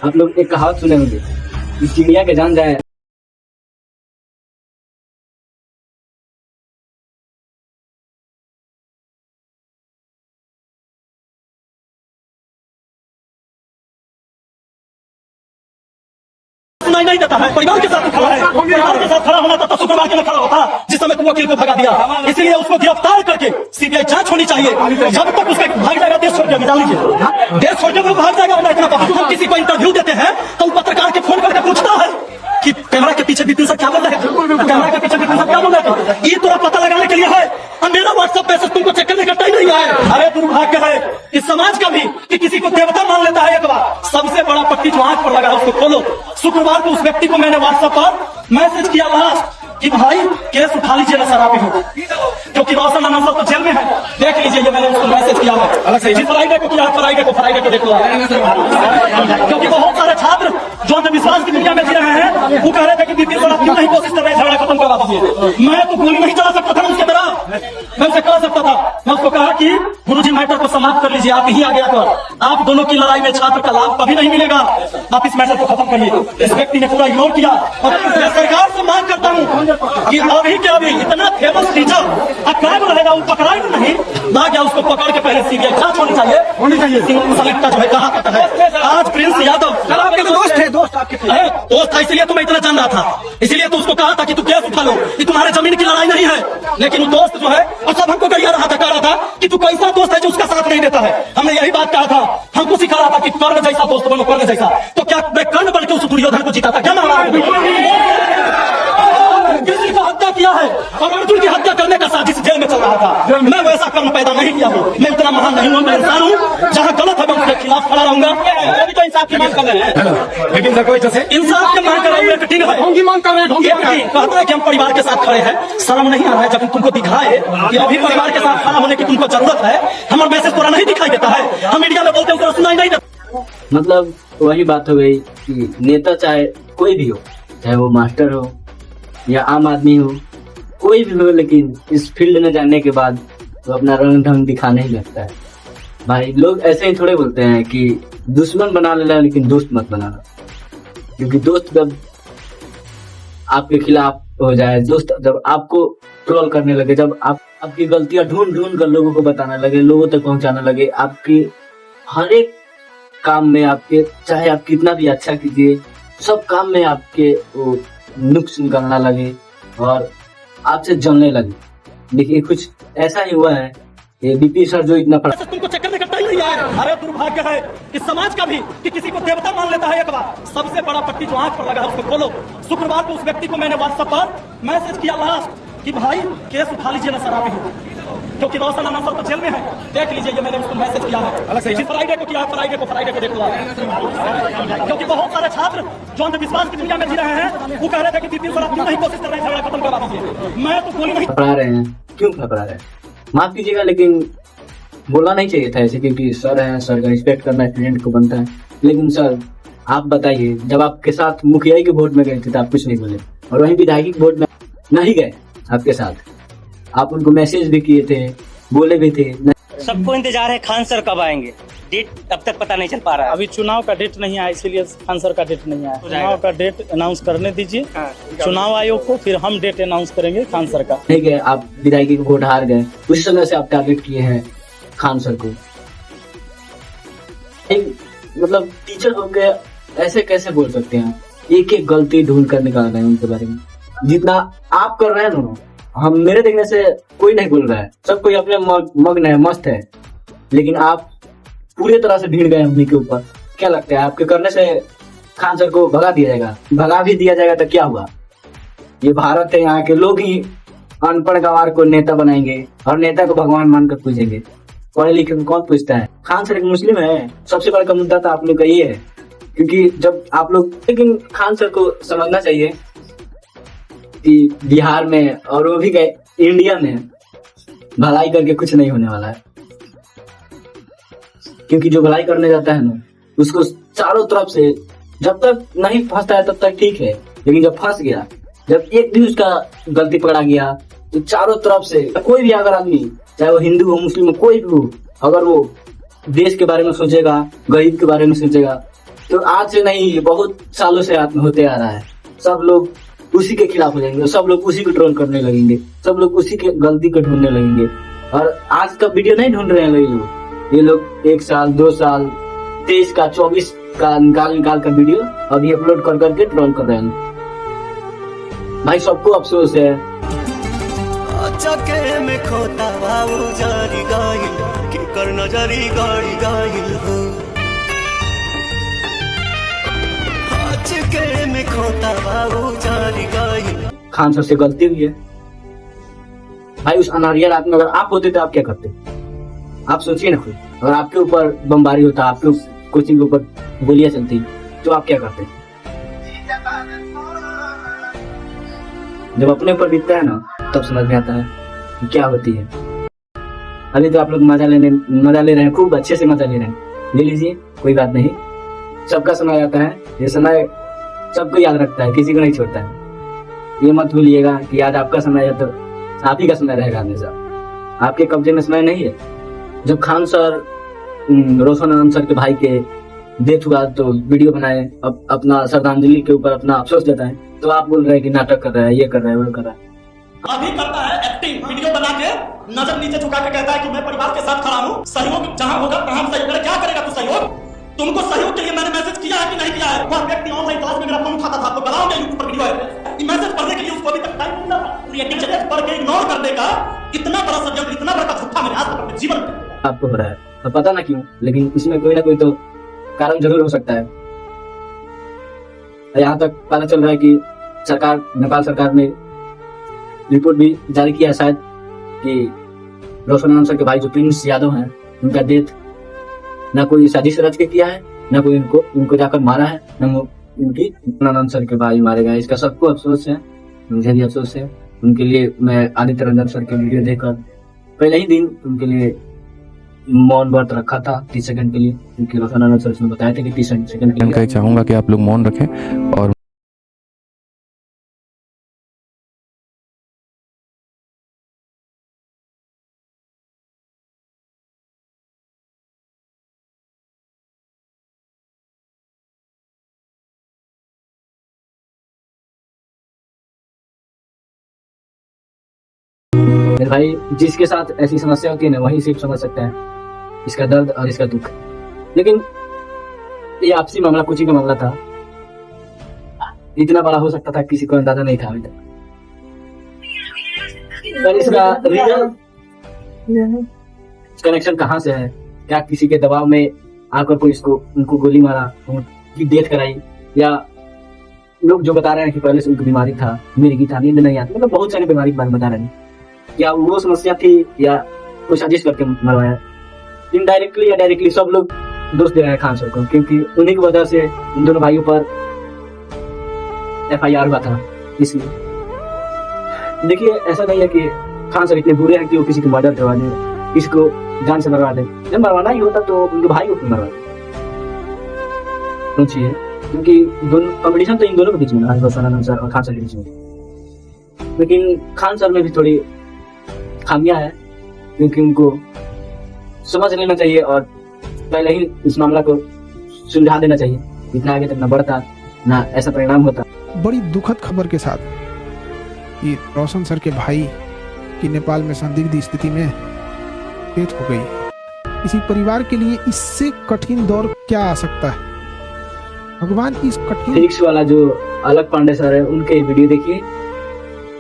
आप लोग एक कहावत सुने होंगे, चिड़िया के जान जाए नहीं देता है। परिवार के साथ खड़ा है, परिवार के साथ खड़ा होना था तो शुक्रवार के लिए खड़ा होता, जिस समय तुम वकील को भगा दिया। इसलिए उसको गिरफ्तार करके सीबीआई जांच होनी चाहिए। जब तक उसका भाग जाएगा देश छोड़ के, निकाल लीजिए देश छोड़ के वो भाग जाएगा। हम किसी को इंटरव्यू देते हैं तो पत्रकार के फोन करके पूछता है कि कैमरा के पीछे बिपिन सर क्या बोल रहे हैं, कैमरा के पीछे बिपिन सर क्या बोल रहे हैं। ये तो पता लगाने के लिए है। अब मेरा व्हाट्सएप मैसेज तुमको चेक करने का टाइम नहीं है। अरे दुर्भाग्य है इस समाज का भी कि किसी को देवता मान लेता है। एक बार सबसे बड़ा पट्टी जो आंख पर लगा है उसको खोलो। शुक्रवार को उस व्यक्ति को मैंने व्हाट्सएप पर मैसेज किया लास्ट कि भाई केस उठा लीजिए ना शराबी हो, क्योंकि रोशन अनंत तो जेल में है। देख लीजिए ये मैंने उसको मैसेज किया है। फ्राइडे को किया, फ्राइडे को देख लो। क्योंकि बहुत सारे छात्र जो अंधविश्वास की दुनिया में जी रहे हैं वो कह रहे थे कि बिपिन सर क्यों नहीं कोशिश कर रहे झगड़ा खत्म करवा दीजिए। मैं तो गोली नहीं चला सकता था उसके तरफ, मैं उसे कह सकता था। मैं उसको कहा कि गुरुजी मैटर को समाप्त कर लीजिए, आप ही आगे आकर आप दोनों की लड़ाई में छात्र का लाभ कभी नहीं मिलेगा, आप इस मैटर को खत्म करिए। इस व्यक्ति ने पूरा इग्नोर किया। और मैं सरकार से मांग करता हूँ कि अभी के अभी इतना फेमस टीचर अक्राइम रहेगा, वो पकड़ा ही नहीं ना गया, उसको पकड़ के पहले सीबीआई जांच होनी चाहिए। सिंह सलेक्टा जो है कहा पता है। आज प्रिंस यादव आपके दोस्त है, दोस्त था, इसलिए तो मैं इतना जान रहा था, इसलिए तो उसको कहा था कि तू केस उठा लो, ये तुम्हारे जमीन की लड़ाई नहीं है। लेकिन वो दोस्त जो है और सब हमको कह रहा था कि तू कैसा दोस्त है जो उसका साथ नहीं देता है। हमने यही बात कहा था, हमको सिखा रहा था कि कर्ण जैसा दोस्त बनो, कर्ण जैसा। तो क्या मैं कर्ण बन के उस दुर्योधन को जीता था क्या? किसी को हत्या किया है और अर्जुन की हत्या करने का साजिश जेल में चल रहा था। मैं वैसा कर्म पैदा नहीं किया हूँ, मैं उतना महान नहीं हूँ, मैं इंसान हूँ। जहाँ गलत है मैं उसके खिलाफ खड़ा रहूंगा। अभी तो इंसाफ की मांग कर रहे हैं, लेकिन इंसाफ की मांग कर रहे हैं। कहते हैं कि हम परिवार के साथ खड़े हैं, शर्म नहीं आ रहा है जब तुमको दिखाए कि अभी परिवार के साथ खड़ा होने की तुमको जरूरत है। हमारा मैसेज पूरा नहीं दिखाई देता है, हम मीडिया में बोलते हैं सुनाई नहीं देता। मतलब वही बात हो गई कि नेता चाहे कोई भी हो, चाहे वो मास्टर हो या आम आदमी हो, कोई भी हो, लेकिन इस फील्ड में जाने के बाद तो अपना रंग ढंग दिखाने ही लगता है। भाई लोग ऐसे ही थोड़े बोलते हैं कि दुश्मन बना लेना लेकिन दोस्त मत बनाना, क्योंकि दोस्त जब आपके खिलाफ हो जाए, दोस्त जब आपको ट्रोल करने लगे, जब आपकी गलतियां ढूंढ कर लोगों को बताने लगे, लोगों तक पहुंचाने लगे, आपकी हर एक काम में आपके, चाहे आप कितना भी अच्छा कीजिए, सब काम में आपके वो नुक्स निकालना लगे और आपसे जलने लगे। देखिए कुछ ऐसा ही हुआ है, ये बीपी सर जो इतना तुमको चेक करने का टाइम नहीं है। अरे दुर्भाग्य है इस समाज का भी कि किसी को देवता मान लेता है। एक बार सबसे बड़ा पट्टी जो आंख पर लगा है उसको खोलो। शुक्रवार को उस व्यक्ति को मैंने व्हाट्सएप पर मैसेज किया लास्ट कि भाई केस उठा लीजिए ना शराबी हो, क्योंकि रोशन अनंत तो जेल में है। देख लीजिए ये मैंने उसको मैसेज किया है। फ्राइडे को किया, फ्राइडे को देख लो। क्योंकि बहुत सारे छात्र जो अंधविश्वास की दुनिया में जी रहे हैं वो कह रहे थे कि बिपिन सर क्यों नहीं कोशिश कर रहे हैं झगड़ा खत्म करवा दीजिए। मैं तो गोली नहीं फकड़ा रहे हैं, क्यों फकड़ा रहे हैं? माफ कीजिएगा लेकिन बोलना नहीं चाहिए था ऐसे, क्योंकि सर है, सर का रिस्पेक्ट करना स्टूडेंट को बनता है। लेकिन सर आप बताइए, जब आपके साथ मुखिया के वोट में गए थे तो आप कुछ नहीं बोले, और वहीं विधायक वोट में नहीं गए आपके साथ, आप उनको मैसेज भी किए थे, बोले भी थे। सबको इंतजार है खान सर कब आएंगे, डेट अब तक पता नहीं चल पा रहा है। अभी चुनाव का डेट नहीं आया, इसीलिए खान सर का डेट नहीं आया। चुनाव का डेट अनाउंस करने दीजिए चुनाव आयोग को, फिर हम डेट अनाउंस करेंगे खान सर का। ठीक है, आप विधायक के वोट हार गए, उस समय से आप टारगेट किए हैं खान सर को। मतलब टीचर होकर ऐसे कैसे बोल सकते हैं? एक एक गलती ढूंढ कर निकाल रहे हैं उनके बारे में। जितना आप कर रहे हैं ना, हम मेरे देखने से कोई नहीं बोल रहा है, सब कोई अपने मग्न है, मस्त है, लेकिन आप पूरी तरह से भीड़ गए उन्हीं के ऊपर। क्या लगता है आपके करने से खान सर को भगा दिया जाएगा? भगा भी दिया जाएगा तो क्या हुआ? ये भारत है, यहाँ के लोग ही अनपढ़ गवार को नेता बनाएंगे और नेता को भगवान मानकर पूजेंगे। पढ़े लिखे को कौन पूछता है? खान सर एक मुस्लिम है, सबसे बड़ा मुद्दा तो आप लोग का ये है, क्योंकि जब आप लोग, लेकिन खान सर को समझना चाहिए कि बिहार में और वो भी गए इंडिया में भलाई करके कुछ नहीं होने वाला है, क्योंकि जो भलाई करने जाता है ना उसको चारों तरफ से जब तक नहीं फंसता है तब तक ठीक है, लेकिन जब फंस गया, जब एक भी उसका गलती पकड़ा गया तो चारों तरफ से कोई भी अगर आदमी, चाहे वो हिंदू हो मुस्लिम हो कोई भी हो, अगर वो देश के बारे में सोचेगा, गरीब के बारे में सोचेगा, तो आज से नहीं बहुत सालों से होते आ रहा है। सब लोग उसी के खिलाफ हो जाएंगे, सब लोग उसी को ट्रोल करने लगेंगे, सब लोग उसी के गलती को ढूंढने लगेंगे। और आज का वीडियो नहीं ढूंढ रहे हैं ये लोग 1 साल 2 साल 23 का 24 का निकाल कर वीडियो अभी अपलोड कर करके ट्रोल कर रहे हैं। भाई सबको अफसोस है। चके में खोता बाबू जारी गाइल कि कर नजरी गाड़ी गाइल हो। चके में खोता बाबू जारी गाइल। खान सर से गलती हुई है भाई। उस अनारियल आदमी अगर आप होते तो आप क्या करते? आप सोचिए ना खुद, अगर आपके ऊपर बमबारी होता, आपके कोचिंग के ऊपर गोलियां चलती, तो आप क्या करते? जब अपने ऊपर बीतता है ना तब समझ में आता है कि क्या होती है। अभी तो आप लोग मजा ले रहे हैं, खूब अच्छे से मजा ले रहे हैं, ले लीजिए, कोई बात नहीं। सबका समय आता है, ये समय सबको याद रखता है, किसी को नहीं छोड़ता है। ये मत भूलिएगा कि आज आपका समय है तो आप ही का समय रहेगा हमेशा, आपके कब्जे में समय नहीं है। जब खान सर रोशन आनंद सर के भाई के डेथ हुआ तो वीडियो बनाए, अपना श्रद्धांजलि के ऊपर अपना अफसोस जताए, तो आप बोल रहे हैं कि नाटक कर रहा है, ये कर रहा है, वो कर रहा है। अभी करता है एक्टिंग, वीडियो बना के नजर नीचे झुका के कहता है कि मैं परिवार के साथ खड़ा हूँ, सहयोग जहां होगा तहां सहयोग करे। क्या करेगा तू सहयोग? तुमको सहयोग के लिए मैंने मैसेज किया है कि नहीं किया है? वह व्यक्ति ऑनलाइन क्लास में मेरा फोन उठाता था, आपको बताऊंगा यूट्यूब पर वीडियो है। मैसेज पढ़ने के लिए उसको अभी तक टाइम नहीं मिला। ये मैसेज पढ़ के इग्नोर कर देगा, इतना बड़ा सब्जेक्ट, इतना बड़ा झूठा मैंने आज तक अपने जीवन में आपको हो रहा है तो पता ना क्यों, लेकिन इसमें कोई ना कोई तो कारण जरूर हो सकता है। यहाँ तक पता चल रहा है कि सरकार, नेपाल सरकार ने रिपोर्ट भी जारी किया है शायद कि रोशन आनंद सर के भाई जो प्रिंस यादव हैं, उनका डेथ ना कोई साजिश रच के किया है, ना कोई उनको जाकर मारा है, ना उनकी आनंद सर के भाई मारे गए। इसका सबको अफसोस है, मुझे भी अफसोस है। उनके लिए मैं आदित्य रंजन सर के वीडियो देखकर पहले ही दिन उनके लिए मौन व्रत रखा था 30 सेकंड के लिए, क्योंकि रोशन आनंद सर उसमें बताया था कि 30 सेकंड के लिए। चाहूंगा कि आप लोग मौन रखें और मेरे भाई, जिसके साथ ऐसी समस्या होती है ना, वही सिर्फ समझ सकता है इसका दर्द और इसका दुख। लेकिन ये आपसी मामला, कुछ ही का मामला था, इतना बड़ा हो सकता था किसी को अंदाजा नहीं था अभी तक। पर इसका रियल कनेक्शन कहाँ से है? क्या किसी के दबाव में आकर कोई उनको गोली मारा, उनकी डेथ कराई, या लोग जो बता रहे हैं कि पहले से उनको बीमारी था, मिर्गी था, नींद नहीं आती, मतलब बहुत सारी बीमारी के बारे में बता रहे हैं। या वो समस्या थी या कोई साजिश करके मरवाया? इनडायरेक्टली या डायरेक्टली सब लोग दोष दे रहे हैं खान सर को, क्योंकि उन्हीं की वजह से इन दोनों भाइयों पर FIR हुआ था। इसलिए देखिए, ऐसा नहीं है कि खान सर इतने बुरे हैं कि वो किसी को मर्डर करवा दे, किसी को जान से मरवा दे। जब मरवाना ही होता तो उनके भाई को क्यों मरवा दे? सोचिए, क्योंकि कॉम्पिटिशन तो इन दोनों के बीच में, रोशन आनंद सर और खान सर के बीच में। लेकिन खान सर में भी थोड़ी खामियां है, क्योंकि उनको समझ लेना चाहिए और पहले ही इस मामला को सुलझा देना चाहिए। इतना आगे तक ना बढ़ता, ना ऐसा परिणाम होता। बड़ी दुखद खबर के साथ कि रोशन सर के भाई की नेपाल में संदिग्ध स्थिति में डेथ हो गई। इसी परिवार के लिए इससे कठिन दौर क्या आ सकता है? भगवान इस कठिन फिजिक्स वाला जो अलग पांडे सर है, उनके वीडियो देखिए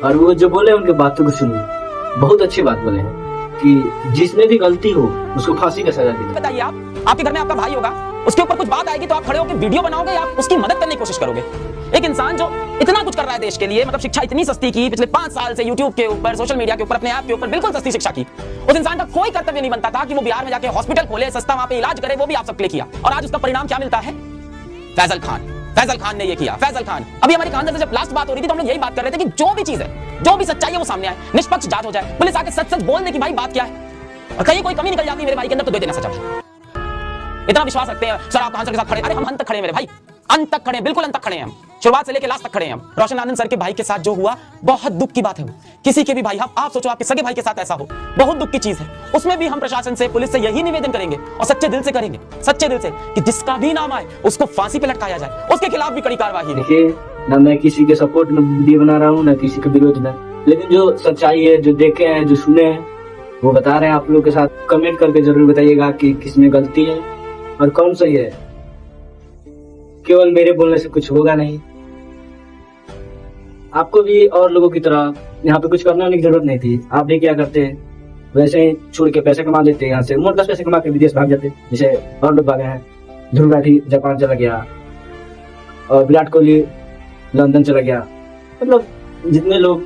और वो जो बोले उनके बातों को सुनिए। बहुत अच्छी बात बोले हैं कि जिसमें भी गलती हो उसको फांसी का सजा दी। बताइए, आपके घर में आपका भाई होगा, उसके ऊपर कुछ बात आएगी तो आप खड़े होकर वीडियो बनाओगे या आप उसकी मदद करने की कोशिश करोगे? एक इंसान जो इतना कुछ कर रहा है देश के लिए, मतलब शिक्षा इतनी सस्ती की पिछले 5 साल से, यूट्यूब के ऊपर, सोशल मीडिया के ऊपर, अपने ऐप के ऊपर बिल्कुल सस्ती शिक्षा की, उस इंसान का कोई कर्तव्य नहीं बनता था कि वो बिहार में जाके हॉस्पिटल खोले, सस्ता वहां पे इलाज करे। वो भी आप सबके लिए किया और आज उसका परिणाम क्या मिलता है? फैजल खान ने ये किया। फैजल खान, अभी हमारी खान सर से जब लास्ट बात हो रही थी तो हम लोग यही बात कर रहे थे कि जो भी चीज है, जो भी सच्चाई है वो सामने आए, निष्पक्ष जांच हो जाए, पुलिस आके सच बोल दे कि भाई बात क्या है, और कहीं कोई कमी निकल जाती है मेरे भाई के अंदर तो दे देना सजा। इतना विश्वास रखते हैं सर, आप खान सर के साथ खड़े। अरे हम अंत तक खड़े मेरे भाई, अंत तक खड़े हैं, बिल्कुल अंत तक खड़े हैं हम, शुरुआत से लेकर लास्ट तक खड़े हैं हम। रोशन आनंद सर के भाई के साथ जो हुआ बहुत दुख की बात है। किसी के भी भाई, आप सोचो आपके सगे भाई के साथ ऐसा हो, बहुत दुख की चीज है। उसमें भी हम प्रशासन से, पुलिस से यही निवेदन करेंगे और सच्चे दिल से करेंगे, सच्चे दिल से, कि जिसका भी नाम आए उसको फांसी पे लटकाया जाए, उसके खिलाफ भी कड़ी कार्रवाई हो। देखिए, ना मैं किसी के सपोर्ट में वीडियो बना रहा हूँ, ना किसी के विरोध में, लेकिन जो सच्चाई है, जो देखे हैं, जो सुने हैं, वो बता रहे हैं। आप लोगों के साथ कमेंट करके जरूर बताइएगा कि किसमें गलती है और कौन सही है। केवल मेरे बोलने से कुछ होगा नहीं, आपको भी और लोगों की तरह यहाँ पे कुछ करने की जरूरत नहीं थी। आप भी क्या करते हैं, वैसे ही छोड़ के पैसे कमा लेते हैं, यहाँ से मोटरस पैसे कमा के विदेश भाग जाते, जैसे और लोग भागे हैं। ध्रुव राठी जापान चला गया और विराट कोहली लंदन चला गया। मतलब जितने लोग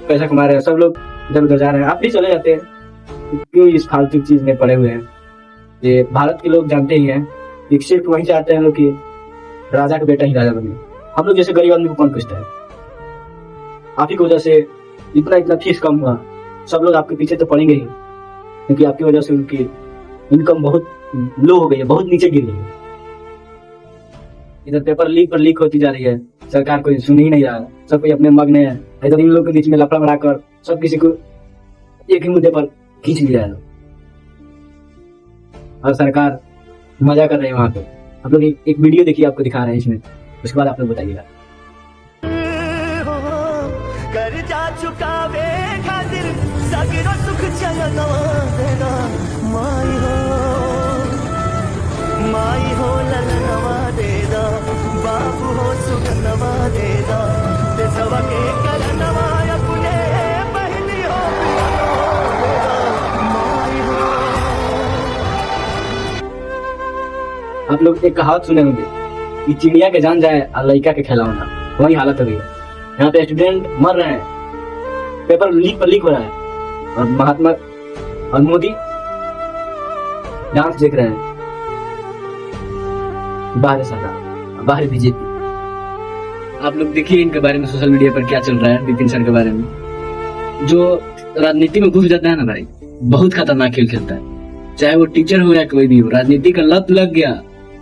पैसा कमा रहे हैं सब लोग इधर उधर जा रहे हैं, आप भी चले जाते हैं। क्यों इस फालतू चीज में पड़े हुए हैं? ये भारत के लोग जानते ही हैं कि सिर्फ वही चाहते हैं लोग कि राजा का बेटा ही राजा बने। हम लोग जैसे गरीब आदमी को कौन पूछता है? आप ही की वजह से इतना फीस कम हुआ, सब लोग आपके पीछे तो पड़ेंगे ही, क्योंकि आपकी वजह से उनकी इनकम बहुत लो हो गई है, बहुत नीचे गिर गई है। इधर पेपर लीक पर लीक होती जा रही है, सरकार कोई सुन ही नहीं रहा है, सब कोई अपने मग्न है। इधर इन लोगों के बीच में लफड़ा बढ़ाकर सब किसी को एक ही मुद्दे पर खींच लिया है और सरकार मजा कर रहे हैं वहां पे। आप लोग एक वीडियो देखिए, आपको दिखा रहे हैं इसमें, उसके बाद आप लोग बताइएगा। कर्जा चुकावे खातिर सगरो सुख चलना देना, माई हो ललनवा देदा, बाबू हो सुगनवा देदा, देशवा के करनवा अपने पहली हो देदा, माई हो। आप लोग एक कहावत सुने होंगे कि चिड़िया के जान जाए और लड़का के खिलौना, वही हालत हो गई है। यहाँ पे स्टूडेंट मर रहे हैं, पेपर लीक पर लीक हो रहा है, और महात्मा और मोदी डांस देख रहे हैं। बाहर सरकार, बाहर बीजेपी। आप लोग देखिए इनके बारे में सोशल मीडिया पर क्या चल रहा है। विपिन सर के बारे में, जो राजनीति में घुस जाता है ना भाई, बहुत खतरनाक खेल खेलता है। चाहे वो टीचर हो या कोई भी हो, राजनीति का लत लग गया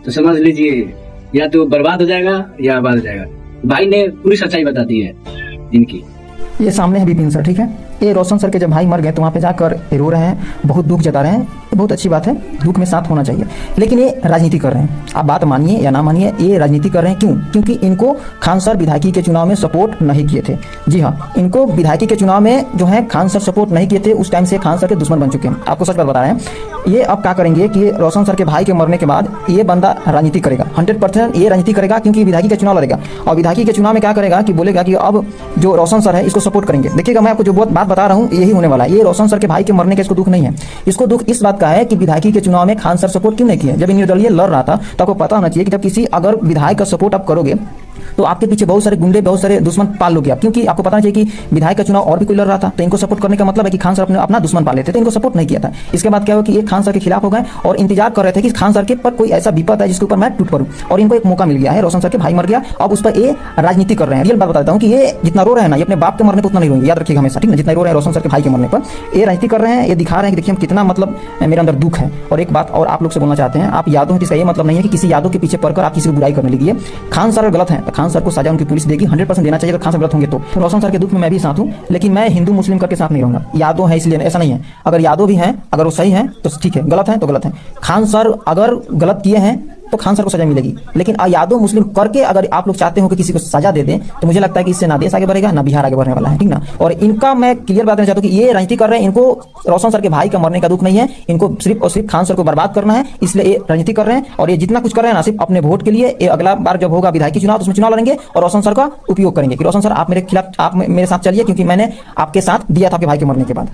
तो समझ लीजिए या तो बर्बाद हो जाएगा या आबाद हो जाएगा। भाई ने पूरी सच्चाई बता दी है इनकी। ये सामने है विपिन सर, ठीक है। ये रोशन सर के जब भाई मर गए तो वहाँ पे जाकर रो रहे हैं, बहुत दुख जता रहे हैं। ये बहुत अच्छी बात है, दुख में साथ होना चाहिए, लेकिन ये राजनीति कर रहे हैं। आप बात मानिए या ना मानिए, ये राजनीति कर रहे हैं। क्यों? क्योंकि इनको खान सर विधायकी के चुनाव में सपोर्ट नहीं किए थे। जी हाँ, इनको विधायकी के चुनाव में जो है खान सर सपोर्ट नहीं किए थे। उस टाइम से खान सर के दुश्मन बन चुके हैं। आपको सच बात बता रहे हैं। ये अब क्या करेंगे कि रोशन सर के भाई के मरने के बाद ये बंदा राजनीति करेगा, 100% ये राजनीति करेगा, क्योंकि विधायकी का चुनाव लड़ेगा। और विधायकी के चुनाव में क्या करेगा कि बोलेगा कि अब जो रोशन सर है इसको सपोर्ट करेंगे। देखिएगा, मैं आपको जो बात बता रहा हूँ यही होने वाला है। ये रोशन सर के भाई के मरने का इसको दुख नहीं है, इसको दुख इस बात का है कि विधायकी के चुनाव में खान सर सपोर्ट क्यों नहीं किए। जब निर्दलीय लड़ रहा था तो आपको पता होना चाहिए कि जब किसी अगर विधायक का सपोर्ट आप करोगे तो आपके पीछे बहुत सारे गुंडे, बहुत सारे दुश्मन पाल लोगे आप, क्योंकि आपको पता चाहिए कि विधायक का चुनाव और भी कोई लड़ रहा था, तो इनको सपोर्ट करने का मतलब है कि खान सर अपना दुश्मन पाल लेते, तो इनको सपोर्ट नहीं किया था। इसके बाद क्या हुआ कि ये खान सर के खिलाफ हो गए और इंतजार कर रहे थे कि खान सर के पर कोई ऐसा विपद है जिसके ऊपर मैं टूट पड़ूं, और इनको एक मौका मिल गया है। रोशन सर के भाई मर गया, अब उस पर ये राजनीति कर रहे हैं। रियल बात बताता हूँ कि ये जितना रो रहे हैं ना, ये अपने बाप के मरने पर उतना नहीं रोएंगे, याद रखिएगा हमेशा, ठीक ना। जितना रो रहे हैं रोशन सर के भाई के मरने पर, ये राजनीति कर रहे हैं, ये दिखा रहे हैं कि देखिए हम कितना मतलब मेरे अंदर दुख है। और एक बात और आप लोग से बोलना चाहते हैं, आप यादव हैं, इसका ये मतलब नहीं है कि किसी यादव के पीछे पड़कर आप किसी को बुराई करने लगी। खान सर गलत है तो खान सर को सजा उनकी पुलिस देगी, 100% देना चाहिए। अगर खान सर गलत होंगे तो रोशन सर के दुख में मैं भी साथ हूँ, लेकिन मैं हिंदू मुस्लिम करके साथ नहीं रहूंगा। यादव है इसलिए ऐसा नहीं है, अगर यादव भी हैं, अगर वो सही हैं तो ठीक है, गलत है तो गलत है। खान सर अगर गलत किए हैं तो खान सर को सजा मिलेगी, लेकिन यादव मुस्लिम करके अगर आप लोग चाहते हो कि किसी को सजा दे दें तो मुझे लगता है कि इससे ना देश आगे बढ़ेगा ना बिहार आगे बढ़ने वाला है, ठीक ना। और इनका मैं क्लियर बात करना चाहता हूँ कि ये राजनीति कर रहे हैं, इनको रोशन सर के भाई का मरने का दुख नहीं है, इनको सिर्फ और सिर्फ खान सर को बर्बाद करना है, इसलिए ये राजनीति कर रहे हैं। और ये जितना कुछ कर रहे हैं ना, सिर्फ अपने वोट के लिए। ये अगला बार जब होगा विधायकी चुनाव तो उसमें चुनाव लड़ेंगे और रोशन सर का उपयोग करेंगे कि रोशन सर आप मेरे खिलाफ, आप मेरे साथ चलिए, क्योंकि मैंने आपके साथ दिया था आपके भाई के मरने के बाद।